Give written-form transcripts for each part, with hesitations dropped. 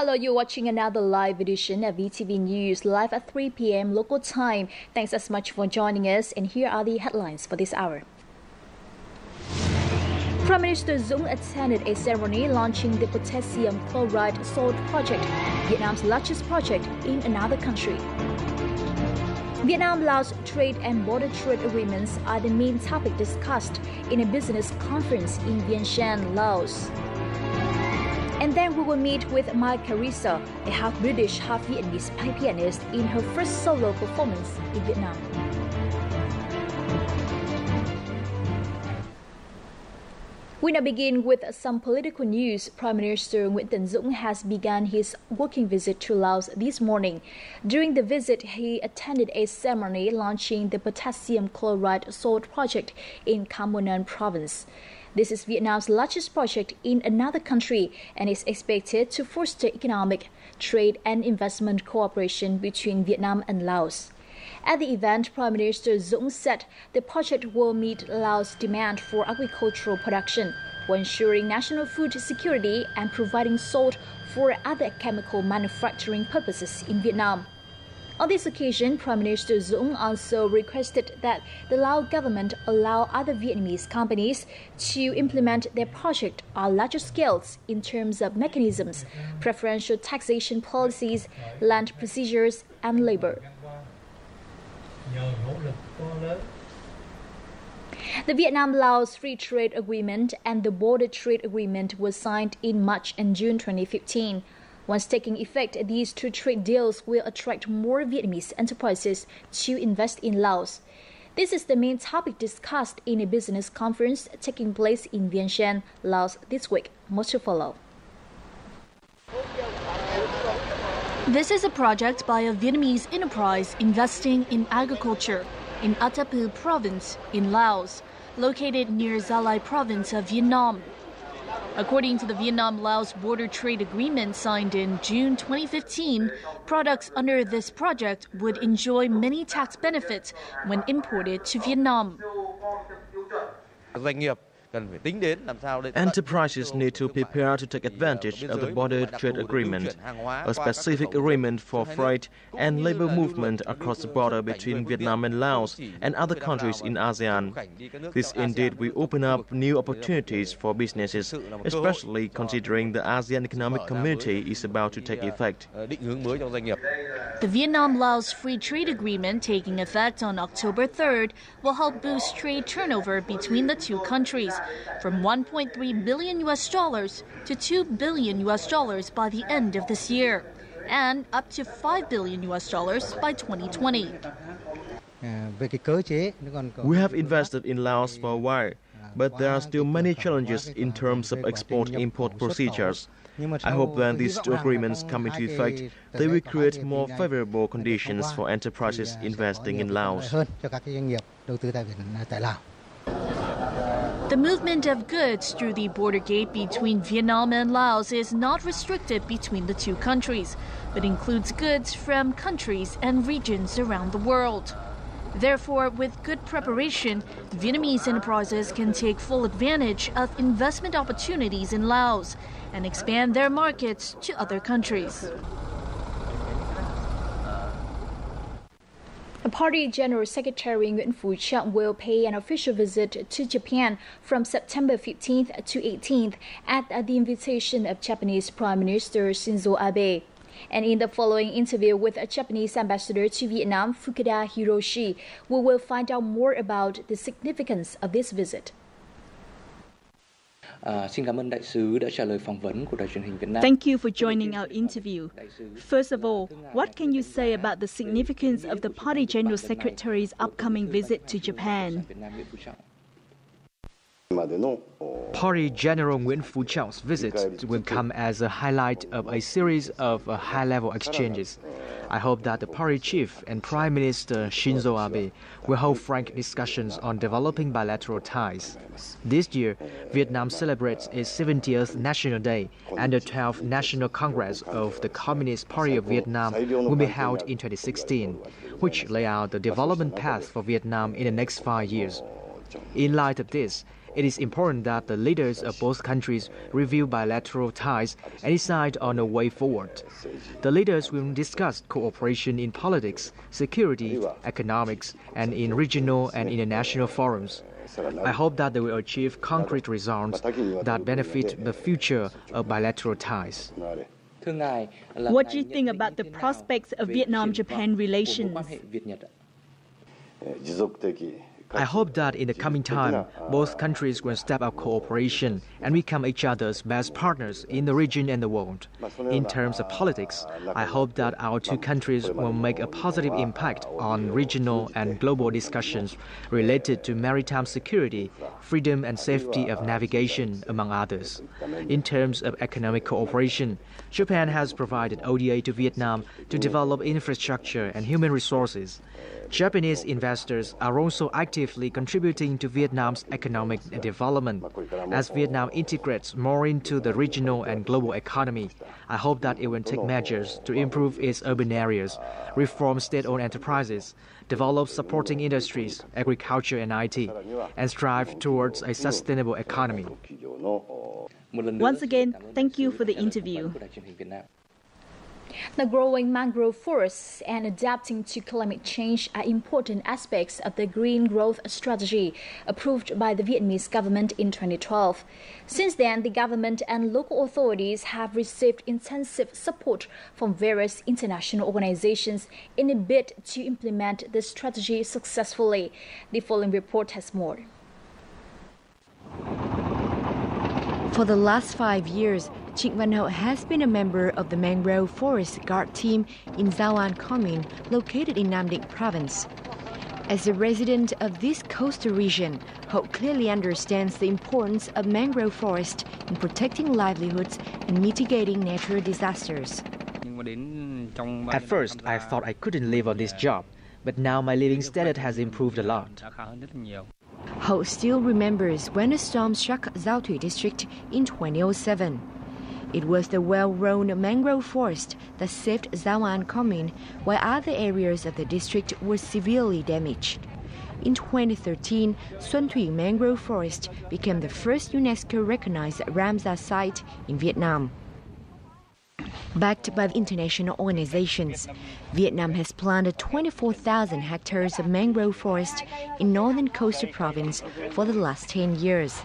Hello, you're watching another live edition of VTV News, live at 3 p.m. local time. Thanks as much for joining us, and here are the headlines for this hour. Prime Minister Dung attended a ceremony launching the potassium chloride salt project, Vietnam's largest project in another country. Vietnam-Laos trade and border trade agreements are the main topic discussed in a business conference in Vientiane, Laos. And then we will meet with Mai Carissa, a half-British, half-Vietnamese pianist, in her first solo performance in Vietnam. We now begin with some political news. Prime Minister Nguyen Tan Dung has begun his working visit to Laos this morning. During the visit, he attended a ceremony launching the potassium chloride salt project in Kham Muon province. This is Vietnam's largest project in another country and is expected to foster economic, trade and investment cooperation between Vietnam and Laos. At the event, Prime Minister Dung said the project will meet Laos' demand for agricultural production, while ensuring national food security and providing salt for other chemical manufacturing purposes in Vietnam. On this occasion, Prime Minister Dung also requested that the Lao government allow other Vietnamese companies to implement their project on larger scales in terms of mechanisms, preferential taxation policies, land procedures, and labor. The Vietnam-Laos Free Trade Agreement and the Border Trade Agreement were signed in March and June 2015. Once taking effect, these two trade deals will attract more Vietnamese enterprises to invest in Laos. This is the main topic discussed in a business conference taking place in Vientiane, Laos this week. More to follow. This is a project by a Vietnamese enterprise investing in agriculture in Attapeu province in Laos, located near Gia Lai province of Vietnam. According to the Vietnam-Laos Border Trade Agreement signed in June 2015, products under this project would enjoy many tax benefits when imported to Vietnam. Enterprises need to prepare to take advantage of the Border Trade Agreement, a specific agreement for freight and labor movement across the border between Vietnam and Laos and other countries in ASEAN. This indeed will open up new opportunities for businesses, especially considering the ASEAN Economic Community is about to take effect. The Vietnam-Laos Free Trade Agreement, taking effect on October 3rd, will help boost trade turnover between the two countries, from $1.3 billion to $2 billion by the end of this year, and up to $5 billion by 2020. We have invested in Laos for a while, but there are still many challenges in terms of export-import procedures. I hope when these two agreements come into effect, they will create more favorable conditions for enterprises investing in Laos. The movement of goods through the border gate between Vietnam and Laos is not restricted between the two countries, but includes goods from countries and regions around the world. Therefore, with good preparation, Vietnamese enterprises can take full advantage of investment opportunities in Laos and expand their markets to other countries. Party General Secretary Nguyen Tan will pay an official visit to Japan from September 15th to 18th at the invitation of Japanese Prime Minister Shinzo Abe. And in the following interview with a Japanese ambassador to Vietnam, Fukuda Hiroshi, we will find out more about the significance of this visit. Thank you for joining our interview. First of all, what can you say about the significance of the Party General Secretary's upcoming visit to Japan? Party General Nguyen Tan visit will come as a highlight of a series of high-level exchanges. I hope that the party chief and Prime Minister Shinzo Abe will hold frank discussions on developing bilateral ties. This year, Vietnam celebrates its 70th National Day, and the 12th National Congress of the Communist Party of Vietnam will be held in 2016, which lay out the development path for Vietnam in the next 5 years. In light of this, it is important that the leaders of both countries review bilateral ties and decide on a way forward. The leaders will discuss cooperation in politics, security, economics, and in regional and international forums. I hope that they will achieve concrete results that benefit the future of bilateral ties. What do you think about the prospects of Vietnam-Japan relations? I hope that in the coming time, both countries will step up cooperation and become each other's best partners in the region and the world. In terms of politics, I hope that our two countries will make a positive impact on regional and global discussions related to maritime security, freedom and safety of navigation, among others. In terms of economic cooperation, Japan has provided ODA to Vietnam to develop infrastructure and human resources. Japanese investors are also actively contributing to Vietnam's economic development. As Vietnam integrates more into the regional and global economy, I hope that it will take measures to improve its urban areas, reform state-owned enterprises, develop supporting industries, agriculture and IT, and strive towards a sustainable economy. Once again, thank you for the interview. The growing mangrove forests and adapting to climate change are important aspects of the green growth strategy approved by the Vietnamese government in 2012. Since then, the government and local authorities have received intensive support from various international organizations in a bid to implement the strategy successfully. The following report has more. For the last 5 years, Trịnh Văn Hậu has been a member of the Mangrove Forest Guard team in Giao An Commune, located in Nam Định Province. As a resident of this coastal region, Hậu clearly understands the importance of mangrove forest in protecting livelihoods and mitigating natural disasters. At first, I thought I couldn't live on this job, but now my living standard has improved a lot. Hậu still remembers when a storm struck Giao Thủy district in 2007. It was the well-grown mangrove forest that saved Giao An Commune, while other areas of the district were severely damaged. In 2013, Xuân Thủy Mangrove Forest became the first UNESCO-recognized Ramsar site in Vietnam. Backed by international organizations, Vietnam has planted 24,000 hectares of mangrove forest in northern coastal province for the last 10 years.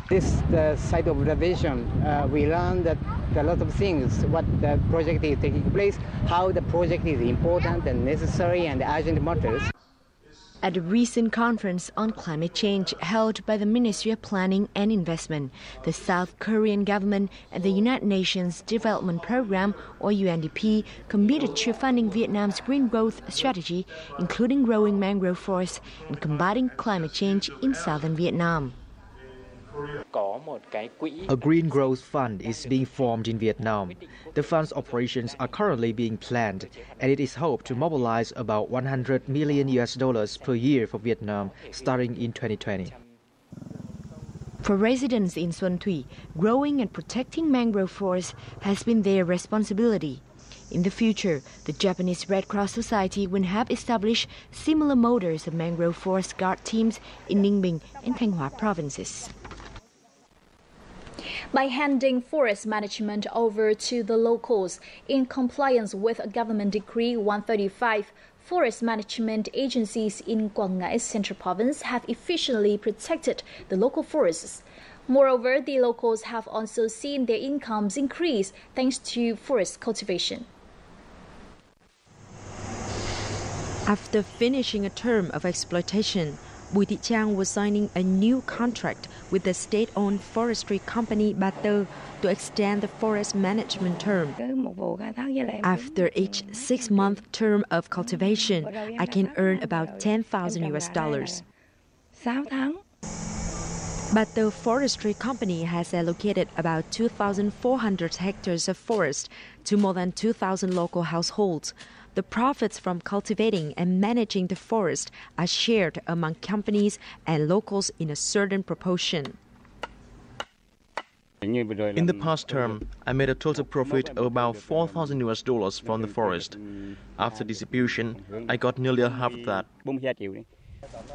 This is the site of observation. We learned that a lot of things, what the project is taking place, how the project is important and necessary and urgent matters. At a recent conference on climate change held by the Ministry of Planning and Investment, the South Korean government and the United Nations Development Program, or UNDP, committed to funding Vietnam's green growth strategy, including growing mangrove forests and combating climate change in southern Vietnam. A green growth fund is being formed in Vietnam. The fund's operations are currently being planned, and it is hoped to mobilize about $100 million per year for Vietnam starting in 2020. For residents in Xuân Thủy, growing and protecting mangrove forests has been their responsibility. In the future, the Japanese Red Cross Society will have established similar models of mangrove forest guard teams in Ninh Bình and Thanh Hóa provinces. By handing forest management over to the locals in compliance with Government Decree 135, forest management agencies in Quảng Ngãi Central Province have efficiently protected the local forests. Moreover, the locals have also seen their incomes increase thanks to forest cultivation. After finishing a term of exploitation, Bùi Thị Trang was signing a new contract with the state-owned forestry company Bater to extend the forest management term. After each 6-month term of cultivation, I can earn about $10,000. Bater Forestry Company has allocated about 2,400 hectares of forest to more than 2,000 local households. The profits from cultivating and managing the forest are shared among companies and locals in a certain proportion. In the past term, I made a total profit of about $4,000 from the forest. After distribution, I got nearly half of that.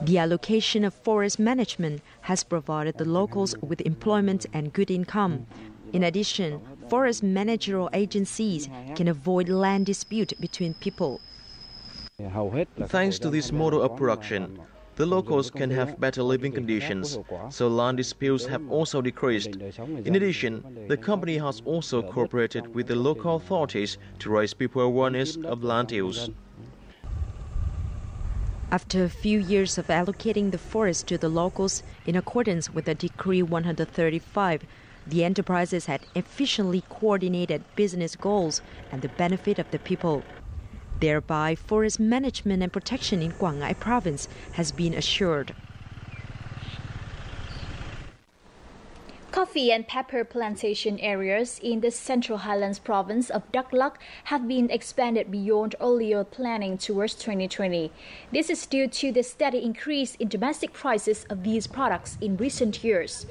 The allocation of forest management has provided the locals with employment and good income. In addition, forest managerial agencies can avoid land dispute between people. Thanks to this model of production, the locals can have better living conditions, so land disputes have also decreased. In addition, the company has also cooperated with the local authorities to raise people's awareness of land use. After a few years of allocating the forest to the locals in accordance with the Decree 135, the enterprises had efficiently coordinated business goals and the benefit of the people. Thereby, forest management and protection in Quảng Ngãi province has been assured. Coffee and pepper plantation areas in the Central Highlands province of Đắk Lắk have been expanded beyond earlier planning towards 2020. This is due to the steady increase in domestic prices of these products in recent years.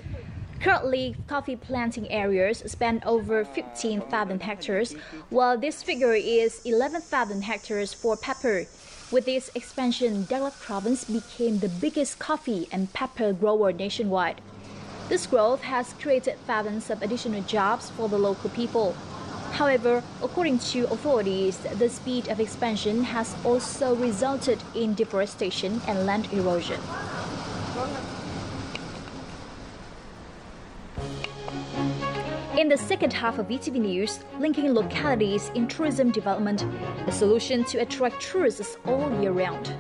Currently, coffee planting areas span over 15,000 hectares, while this figure is 11,000 hectares for pepper. With this expansion, Đắk Lắk province became the biggest coffee and pepper grower nationwide. This growth has created thousands of additional jobs for the local people. However, according to authorities, the speed of expansion has also resulted in deforestation and land erosion. In the second half of VTV News, linking localities in tourism development, a solution to attract tourists all year round.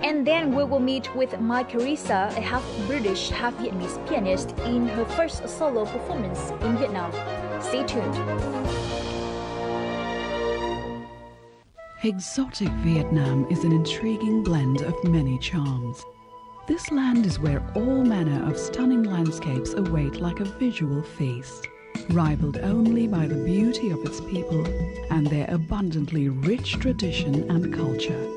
And then we will meet with Mai Carissa, a half-British, half-Vietnamese pianist, in her first solo performance in Vietnam. Stay tuned. Exotic Vietnam is an intriguing blend of many charms. This land is where all manner of stunning landscapes await like a visual feast, rivaled only by the beauty of its people and their abundantly rich tradition and culture.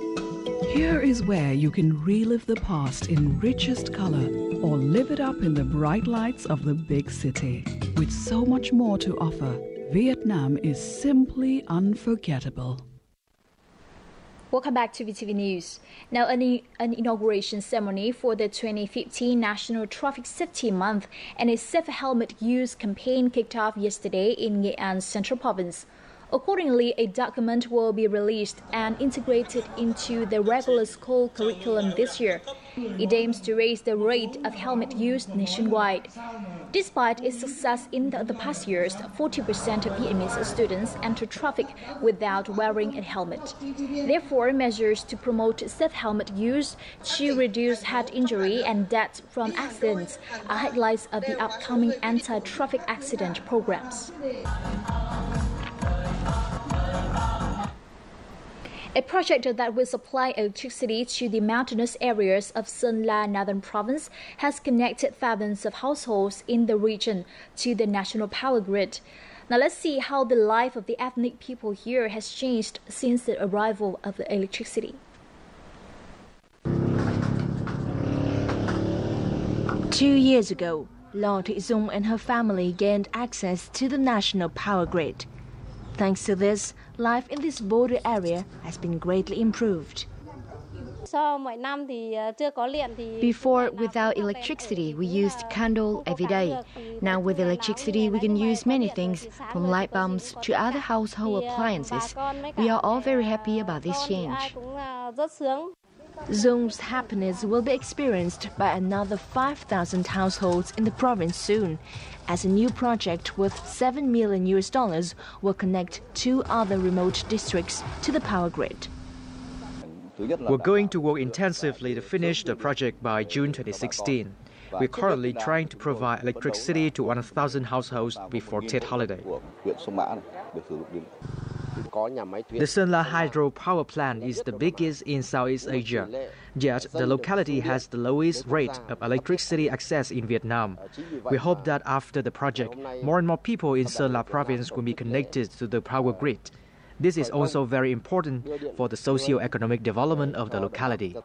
Here is where you can relive the past in richest color or live it up in the bright lights of the big city. With so much more to offer, Vietnam is simply unforgettable. Welcome back to VTV News. Now, an inauguration ceremony for the 2015 National Traffic Safety Month and a safe helmet use campaign kicked off yesterday in Nghệ An Central Province. Accordingly, a document will be released and integrated into the regular school curriculum this year. It aims to raise the rate of helmet use nationwide. Despite its success in the past years, 40% of Vietnamese students enter traffic without wearing a helmet. Therefore, measures to promote safe helmet use to reduce head injury and deaths from accidents are highlights of the upcoming anti-traffic accident programs. A project that will supply electricity to the mountainous areas of Sơn La Northern Province has connected thousands of households in the region to the national power grid. Now let's see how the life of the ethnic people here has changed since the arrival of the electricity. 2 years ago, Lo Thị Dung and her family gained access to the national power grid. Thanks to this, life in this border area has been greatly improved. Before, without electricity, we used candle every day. Now with electricity, we can use many things, from light bulbs to other household appliances. We are all very happy about this change. Zung's happiness will be experienced by another 5,000 households in the province soon, as a new project worth $7 million will connect 2 other remote districts to the power grid. We're going to work intensively to finish the project by June 2016. We're currently trying to provide electricity to 1,000 households before Tết holiday. The Sơn La Hydro Power Plant is the biggest in Southeast Asia, yet the locality has the lowest rate of electricity access in Vietnam. We hope that after the project, more and more people in Sơn La province will be connected to the power grid. This is also very important for the socio-economic development of the locality.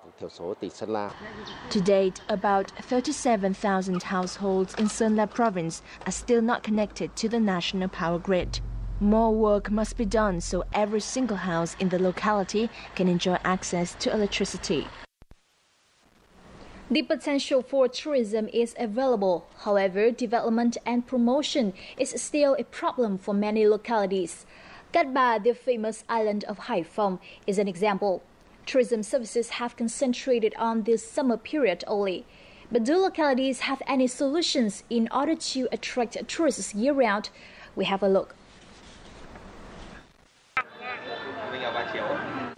To date, about 37,000 households in Sơn La province are still not connected to the national power grid. More work must be done so every single house in the locality can enjoy access to electricity. The potential for tourism is available. However, development and promotion is still a problem for many localities. Cat Ba, the famous island of Hải Phòng, is an example. Tourism services have concentrated on this summer period only. But do localities have any solutions in order to attract tourists year-round? We have a look.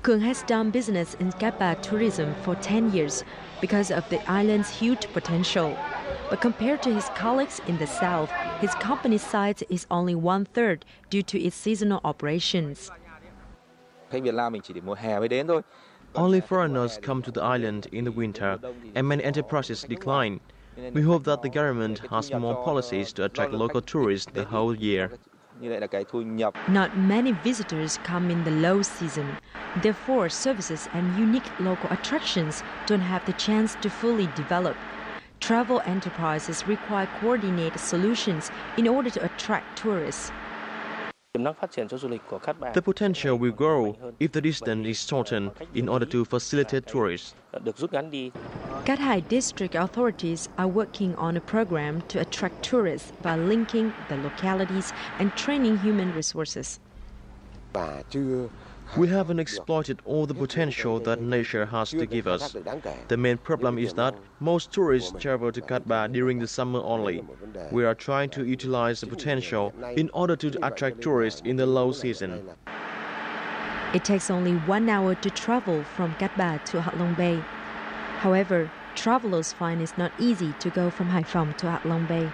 Khương has done business in Cat Ba tourism for 10 years because of the island's huge potential. But compared to his colleagues in the south, his company's size is only 1/3 due to its seasonal operations. Only foreigners come to the island in the winter, and many enterprises decline. We hope that the government has more policies to attract local tourists the whole year. Not many visitors come in the low season. Therefore, services and unique local attractions don't have the chance to fully develop. Travel enterprises require coordinated solutions in order to attract tourists. The potential will grow if the distance is shortened in order to facilitate tourists. Cat Hai district authorities are working on a program to attract tourists by linking the localities and training human resources. We haven't exploited all the potential that nature has to give us. The main problem is that most tourists travel to Cat Ba during the summer only. We are trying to utilize the potential in order to attract tourists in the low season. It takes only 1 hour to travel from Cat Ba to Hạ Long Bay. However, travelers find it's not easy to go from Hải Phòng to Hạ Long Bay.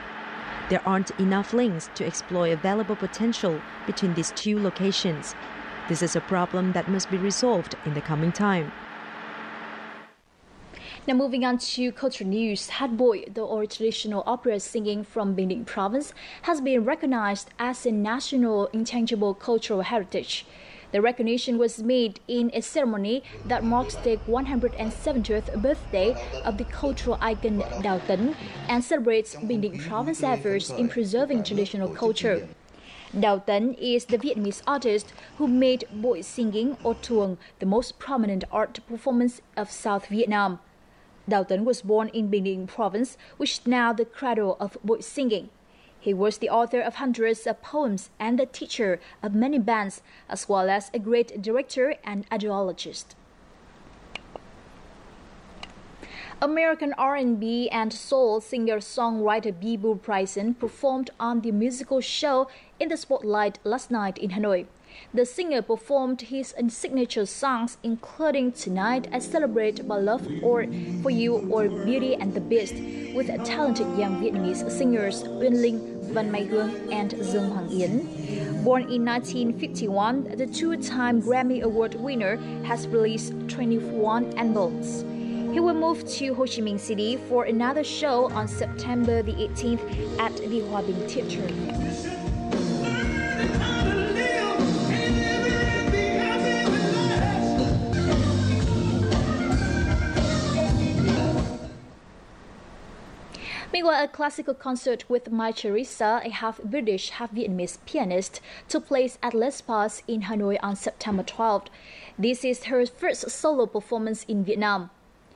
There aren't enough links to exploit available potential between these two locations. This is a problem that must be resolved in the coming time. Now moving on to cultural news, Hát Bội, the old traditional opera singing from Bình Định province, has been recognized as a national intangible cultural heritage. The recognition was made in a ceremony that marks the 170th birthday of the cultural icon Đào Tấn and celebrates Bình Định province efforts in preserving traditional culture. Đào Tấn is the Vietnamese artist who made bội singing or tuồng the most prominent art performance of South Vietnam. Đào Tấn was born in Bình Định province, which is now the cradle of bội singing. He was the author of hundreds of poems and the teacher of many bands, as well as a great director and ideologist. American R&B and soul singer-songwriter Bee Bryson performed on the musical show In the Spotlight last night in Hanoi. The singer performed his signature songs, including Tonight I Celebrate My Love or For You or Beauty and the Beast, with talented young Vietnamese singers Uyên Linh, Văn Mai Hương, and Dương Hoàng Yến. Born in 1951, the two-time Grammy Award winner has released 21 albums. He will move to Ho Chi Minh City for another show on September the 18th at the Hòa Bình Theatre. Meanwhile, a classical concert with Mai Charissa, a half-British, half-Vietnamese pianist, took place at Les Pas in Hanoi on September 12th. This is her first solo performance in Vietnam.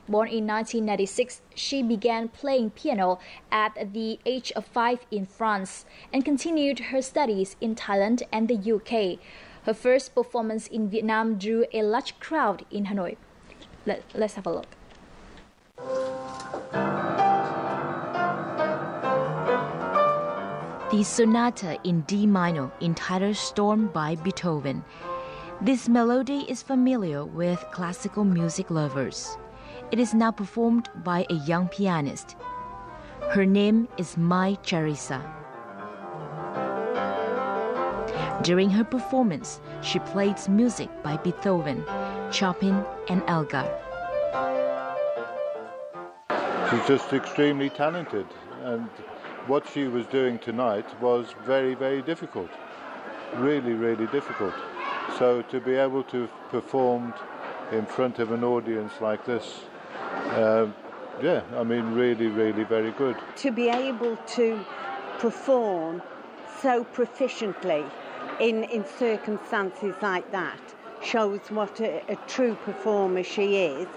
Born in 1996, she began playing piano at the age of 5 in France and continued her studies in Thailand and the UK. Her first performance in Vietnam drew a large crowd in Hanoi. Let's have a look. The Sonata in D minor entitled Storm by Beethoven. This melody is familiar with classical music lovers. It is now performed by a young pianist. Her name is Mai Charissa. During her performance, she played music by Beethoven, Chopin, and Elgar. She's just extremely talented, and what she was doing tonight was very, very difficult. Really, really difficult. So to be able to perform in front of an audience like this, really, really very good. To be able to perform so proficiently in circumstances like that shows what a true performer she is.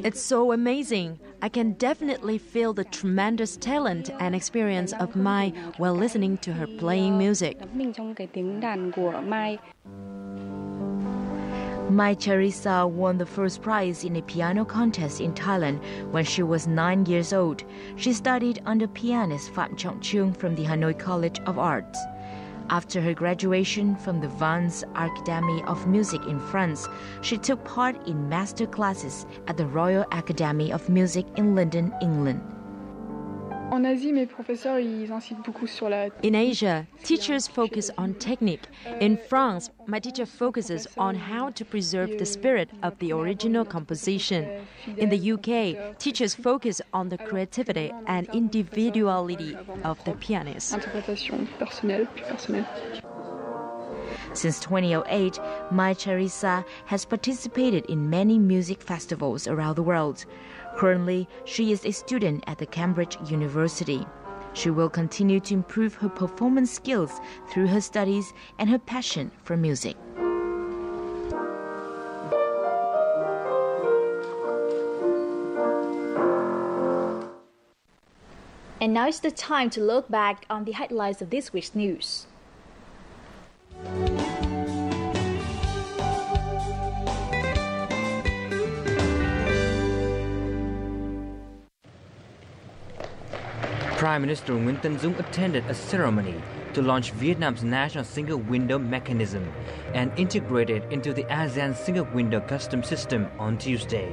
It's so amazing. I can definitely feel the tremendous talent and experience of Mai while listening to her playing music. Mai Charissa won the first prize in a piano contest in Thailand when she was 9 years old. She studied under pianist Phạm Trọng Chương from the Hanoi College of Arts. After her graduation from the Vans Academy of Music in France, she took part in master classes at the Royal Academy of Music in London, England. In Asia, teachers focus on technique. In France, my teacher focuses on how to preserve the spirit of the original composition. In the UK, teachers focus on the creativity and individuality of the pianist. Since 2008, Mai Charissa has participated in many music festivals around the world. Currently, she is a student at the Cambridge University. She will continue to improve her performance skills through her studies and her passion for music. And now is the time to look back on the highlights of this week's news. Prime Minister Nguyen Tan Dung attended a ceremony to launch Vietnam's national single window mechanism and integrate it into the ASEAN single window custom system on Tuesday.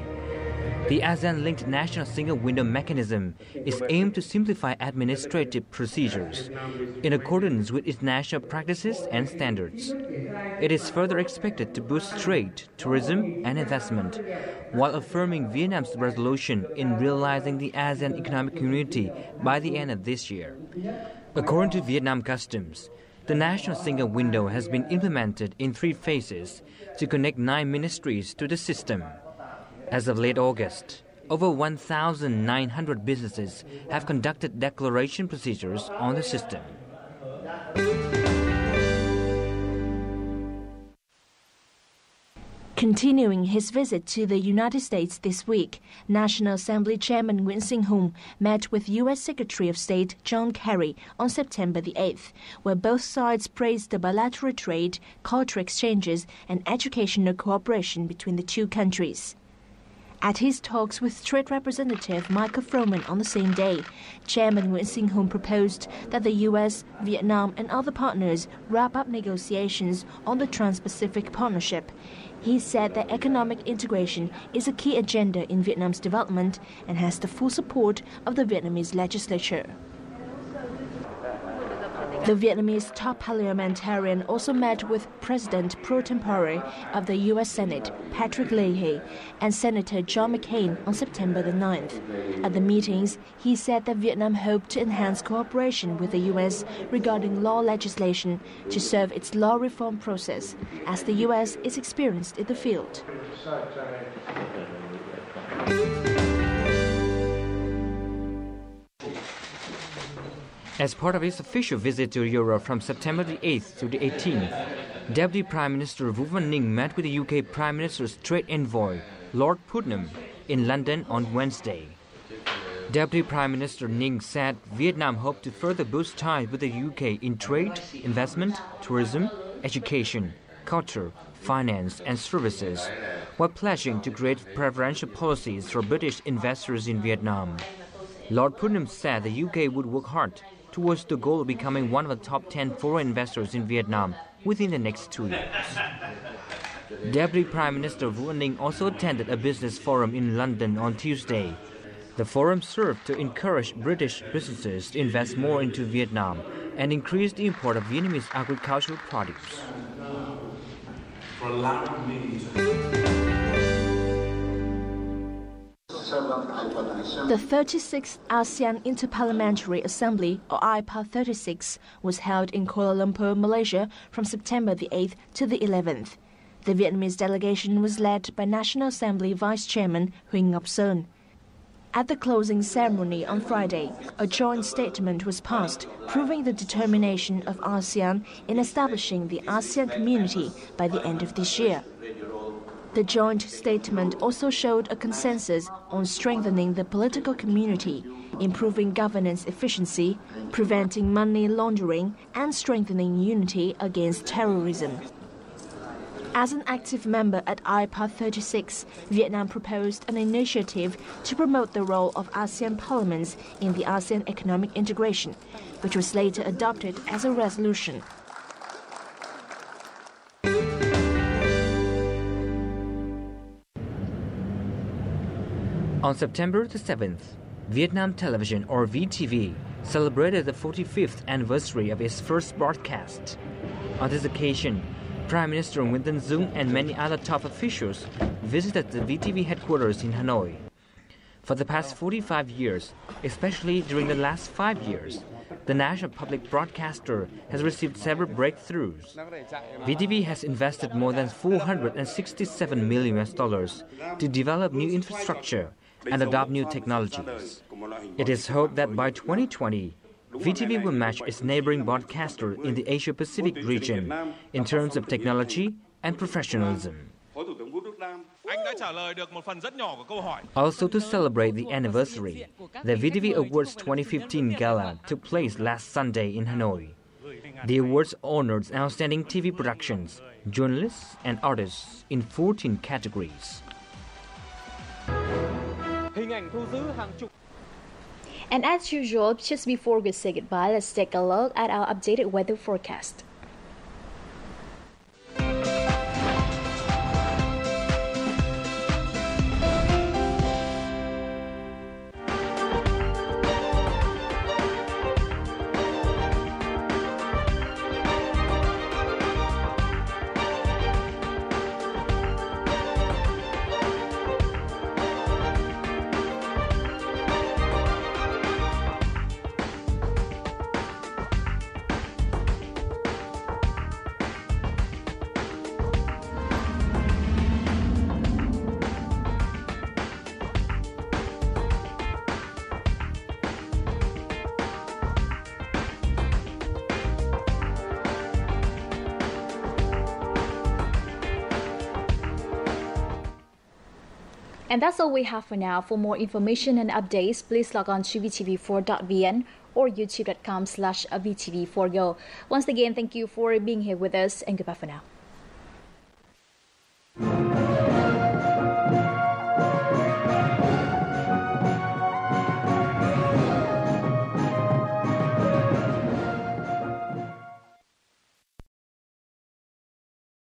The ASEAN-linked national single window mechanism is aimed to simplify administrative procedures in accordance with international practices and standards. It is further expected to boost trade, tourism, and investment, while affirming Vietnam's resolution in realizing the ASEAN Economic Community by the end of this year. According to Vietnam Customs, the national single window has been implemented in 3 phases to connect 9 ministries to the system. As of late August, over 1,900 businesses have conducted declaration procedures on the system. Continuing his visit to the United States this week, National Assembly Chairman Nguyễn Sinh Hùng met with U.S. Secretary of State John Kerry on September the 8th, where both sides praised the bilateral trade, cultural exchanges, and educational cooperation between the two countries. At his talks with Trade Representative Michael Froman on the same day, Chairman Nguyễn Sinh Hùng proposed that the U.S., Vietnam, and other partners wrap up negotiations on the Trans-Pacific Partnership. He said that economic integration is a key agenda in Vietnam's development and has the full support of the Vietnamese legislature. The Vietnamese top parliamentarian also met with President pro tempore of the U.S. Senate, Patrick Leahy, and Senator John McCain on September the 9th. At the meetings, he said that Vietnam hoped to enhance cooperation with the U.S. regarding law legislation to serve its law reform process, as the U.S. is experienced in the field. As part of his official visit to Europe from September the 8th to the 18th, Deputy Prime Minister Vu Văn Ninh met with the UK Prime Minister's trade envoy, Lord Putnam, in London on Wednesday. Deputy Prime Minister Ninh said Vietnam hoped to further boost ties with the UK in trade, investment, tourism, education, culture, finance and services, while pledging to create preferential policies for British investors in Vietnam. Lord Putnam said the UK would work hard towards the goal of becoming one of the top 10 foreign investors in Vietnam within the next 2 years. Deputy Prime Minister Vu Văn Ninh also attended a business forum in London on Tuesday. The forum served to encourage British businesses to invest more into Vietnam and increase the import of Vietnamese agricultural produce. The 36th ASEAN Interparliamentary Assembly, or IPA 36, was held in Kuala Lumpur, Malaysia from September the 8th to the 11th. The Vietnamese delegation was led by National Assembly Vice Chairman Huỳnh Ngọc Sơn. At the closing ceremony on Friday, a joint statement was passed proving the determination of ASEAN in establishing the ASEAN community by the end of this year. The joint statement also showed a consensus on strengthening the political community, improving governance efficiency, preventing money laundering, and strengthening unity against terrorism. As an active member at IPA 36, Vietnam proposed an initiative to promote the role of ASEAN parliaments in the ASEAN economic integration, which was later adopted as a resolution. On September the 7th, Vietnam Television, or VTV, celebrated the 45th anniversary of its first broadcast. On this occasion, Prime Minister Nguyen Tan Dung and many other top officials visited the VTV headquarters in Hanoi. For the past 45 years, especially during the last 5 years, the national public broadcaster has received several breakthroughs. VTV has invested more than $467 million to develop new infrastructure and adopt new technologies. It is hoped that by 2020, VTV will match its neighboring broadcaster in the Asia-Pacific region in terms of technology and professionalism. Also, to celebrate the anniversary, the VTV Awards 2015 Gala took place last Sunday in Hanoi. The awards honored outstanding TV productions, journalists, and artists in 14 categories. And as usual, just before we say goodbye, let's take a look at our updated weather forecast. And that's all we have for now. For more information and updates, please log on to vtv4.vn or youtube.com/vtv4go. Once again, thank you for being here with us, and goodbye for now.